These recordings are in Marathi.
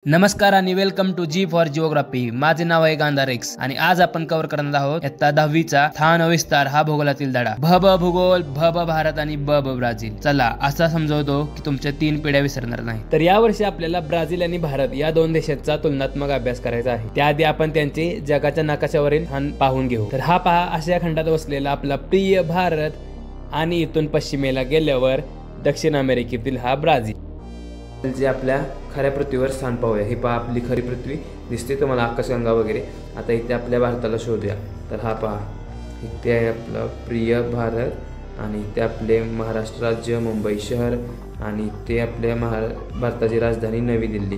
नमस्कार आणि welcome to G for geography. माझे नाव आहे गांधार एक्स आणि आज आपण कव्हर करणार आहोत इयत्ता 10वीचा स्थान विस्तार हा भूगोलातील धडा। भ ब भूगोल, भ ब भारत आणि ब ब ब्राझील। चला असा समजवतो की तुमच्या 3 पिढ्या विसरणार नाही। तर या वर्षी आपल्याला ब्राझील आणि भारत या 2 देशांचा तुलनात्मक अभ्यास करायचा आहे। त्याआधी आपण त्यांचे जगाच्या नकाशावरील स्थान पाहून घेऊ। तर हा पहा, आशिया खंडात वसलेला आपला प्रिय भारत आणि इथून पश्चिमेला गेल्यावर दक्षिण अमेरिकेतील हा ब्राझील। जे आपल्या खऱ्या पृथ्वीवर स्थान पाहूया। ही पहा आपली खरी पृथ्वी दिसते तुम्हाला, आकाशगंगा वगैरे। आता इथे आपल्या भारताला शोधूया। तर हा पहा, इथे आहे आपला प्रिय भारत आणि इथे आपले महाराष्ट्र राज्य, मुंबई शहर आणि इथे आपल्या भारताची राजधानी नवी दिल्ली।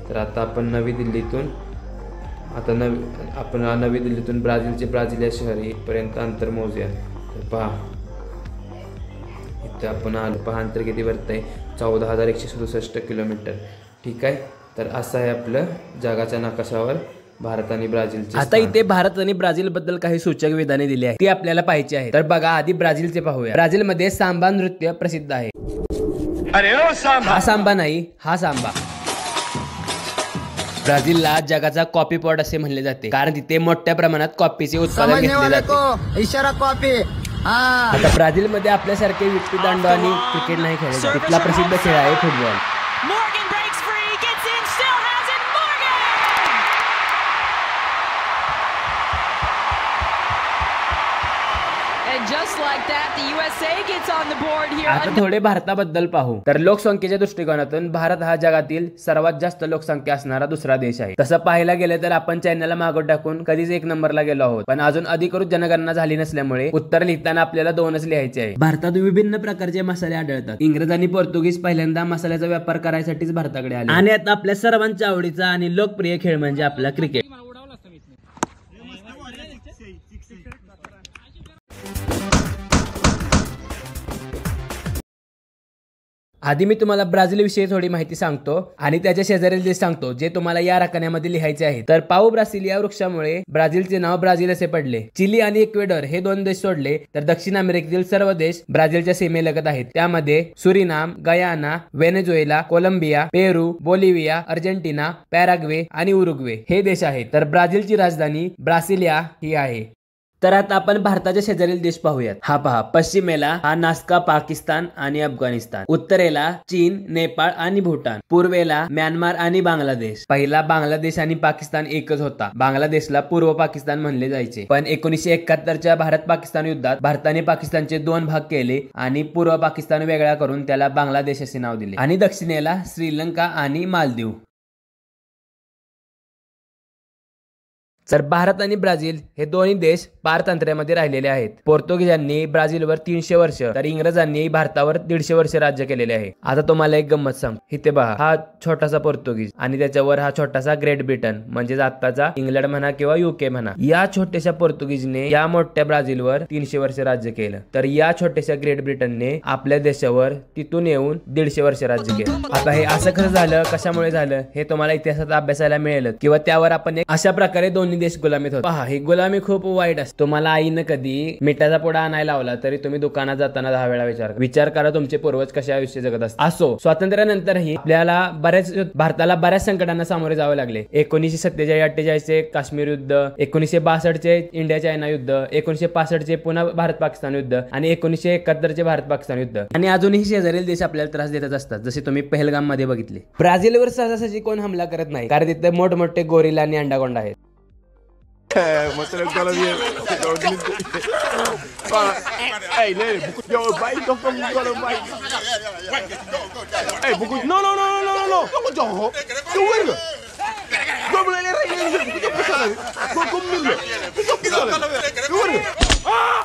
तर आता आपण नवी दिल्लीतून नवी दिल्लीतून ब्राझील या शहर इथपर्यंत अंतर मोजूया। तर पहा इथे आपण आलो, पहा अंतर किती भरत आहे, 14,167 किलोमीटर। ठीक आहे, तर असं आहे आपलं जगाच्या नकाशावर भारत आणि ब्राझीलचे। आता इथे भारत आणि ब्राझील बद्दल काही सूचक विधाने दिली आहेत, ती आपल्याला पाहायची आहे। तर बघा, आधी ब्राझीलचे पाहूया। ब्राझील मध्ये सांबा नृत्य प्रसिद्ध आहे। अरे ओ सांबा, हा सांबा नाही, हा सांबा। ब्राझीलला जगाचा कॉफी पॉट असे म्हणले जाते, कारण तिथे मोठ्या प्रमाणात कॉफीचे उत्पादन घेतले जाते। इशारा कॉफी। आता ब्राझील मध्ये आपल्यासारखे विट्टीदांडू आणि क्रिकेट नाही खेळले, तिथला प्रसिद्ध खेळ आहे फुटबॉल। आता थोडे भारताबद्दल पाहू। तर लोकसंख्येच्या दृष्टिकोनातून भारत हा जगातील सर्वात जास्त लोकसंख्या असणारा दुसरा देश आहे। तसं पाहायला गेलं तर आपण चायनाला मागं टाकून कधीच 1 नंबरला गेलो आहोत, पण अजून अधिकृत जनगणना झाली नसल्यामुळे उत्तर लिहिताना आपल्याला 2च लिहायचे आहे। भारतात विभिन्न प्रकारचे मसाले आढळतात। इंग्रज आणि पोर्तुगीज पहिल्यांदा मसाल्याचा व्यापार करायसाठीच भारताकडे आले आणि आता आपल्या सर्वांच्या आवडीचा आणि लोकप्रिय खेळ म्हणजे आपला क्रिकेट। आधी मी तुम्हाला ब्राझील विषयी थोडी माहिती सांगतो आणि त्याच्या शेजारील देश सांगतो, जे तुम्हाला या राखण्यामध्ये लिहायचे आहे। तर पाऊ ब्रासिल या वृक्षामुळे ब्राझीलचे नाव ब्राझील असे पडले। चिली आणि इक्वेडर हे 2 देश सोडले तर दक्षिण अमेरिकेतील सर्व देश ब्राझीलच्या सीमेलगत आहेत। त्यामध्ये सुरिनाम, गयाना, व्हेनेझुएला, कोलंबिया, पेरू, बोलिव्हिया, अर्जेंटिना, पॅराग्वे आणि उरुग्वे हे देश आहेत। तर ब्राझीलची राजधानी ब्रासिलिया ही आहे। तर आता आपण भारताच्या शेजारील देश पाहूयात। हा पहा, पश्चिमेला हा नास्का पाकिस्तान आणि अफगाणिस्तान, उत्तरेला चीन, नेपाळ आणि भूटान, पूर्वेला म्यानमार आणि बांगलादेश। पहिला बांगलादेश आणि पाकिस्तान एकच होता। बांगलादेशला पूर्व पाकिस्तान म्हणले जायचे, पण 1971च्या भारत पाकिस्तान युद्धात भारताने पाकिस्तानचे 2 भाग केले आणि पूर्व पाकिस्तान वेगळा करून त्याला बांगलादेश असे नाव दिले आणि दक्षिणेला श्रीलंका आणि मालदीव। तर भारत आणि ब्राझील हे दोन्ही देश पारतंत्र्यामध्ये राहिलेले आहेत। पोर्तुगीजांनी ब्राझीलवर 300 वर्ष तर इंग्रजांनी भारतावर 150 वर्ष राज्य केलेले आहे। आता तुम्हाला एक गंमत सांग, इथे पहा, हा छोटासा पोर्तुगीज आणि त्याच्यावर हा छोटासा ग्रेट ब्रिटन म्हणजे आत्ताचा इंग्लंड म्हणा किंवा UK म्हणा। या छोट्याशा पोर्तुगीजने या मोठ्या ब्राझीलवर 300 वर्ष राज्य केलं, तर या छोट्याशा ग्रेट ब्रिटनने आपल्या देशावर तिथून येऊन 150 वर्ष राज्य केलं। आता हे असं कसं झालं, कशामुळे झालं हे तुम्हाला इतिहासात अभ्यासायला मिळेल किंवा त्यावर आपण एक अशा प्रकारे दोन्ही देश गुलामीत होते। पहा, ही गुलामी खूप वाईट असते। तुम्हाला आईनं कधी मिठाचा पुडा आणायला लावला तरी तुम्ही दुकानात जाताना 10 वेळा विचार करा तुमचे पूर्वज कशा आयुष्य जगत असतात। असो, स्वातंत्र्यानंतरही आपल्याला भारताला बऱ्याच संकटांना सामोरे जावे लागले। 1947-48 काश्मीर युद्ध, 1962 इंडिया चायना युद्ध, 1965 पुन्हा भारत पाकिस्तान युद्ध आणि 1971 भारत पाकिस्तान युद्ध। आणि अजूनही शेजारील देश आपल्याला त्रास देतच असतात, जसे तुम्ही पहलगाम मध्ये बघितले। ब्राझीलवर सहजासहजी कोण हमला करत नाही, कारण तिथे मोठमोठे गोरिला आणि अंडाकोंडा आहेत। Mostrar o cara bien. Hey, nene, yo, vai, tô com o cara, vai. Hey, buku, no. Kamu jauh. Tu verga. Kau boleh lari ni. Kau pasal. Kau komil. Kau pasal. Tu verga. Ah!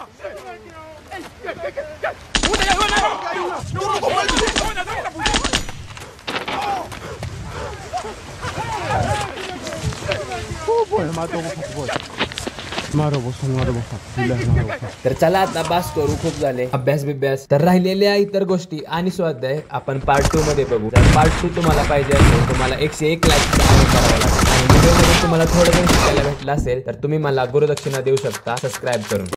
तर चला आता बास करू, खूप झाले अभ्यास। तर राहिलेल्या इतर गोष्टी आणि स्वाध्याय आपण पार्ट 2 मध्ये बघू। जर पार्ट 2 तुम्हाला पाहिजे असेल तुम्हाला 101 लाईक करावं लागेल आणि व्हिडिओमध्ये तुम्हाला थोडं शिकायला भेटलं असेल तर तुम्ही मला गुरुदक्षिणा देऊ शकता सबस्क्राईब करून।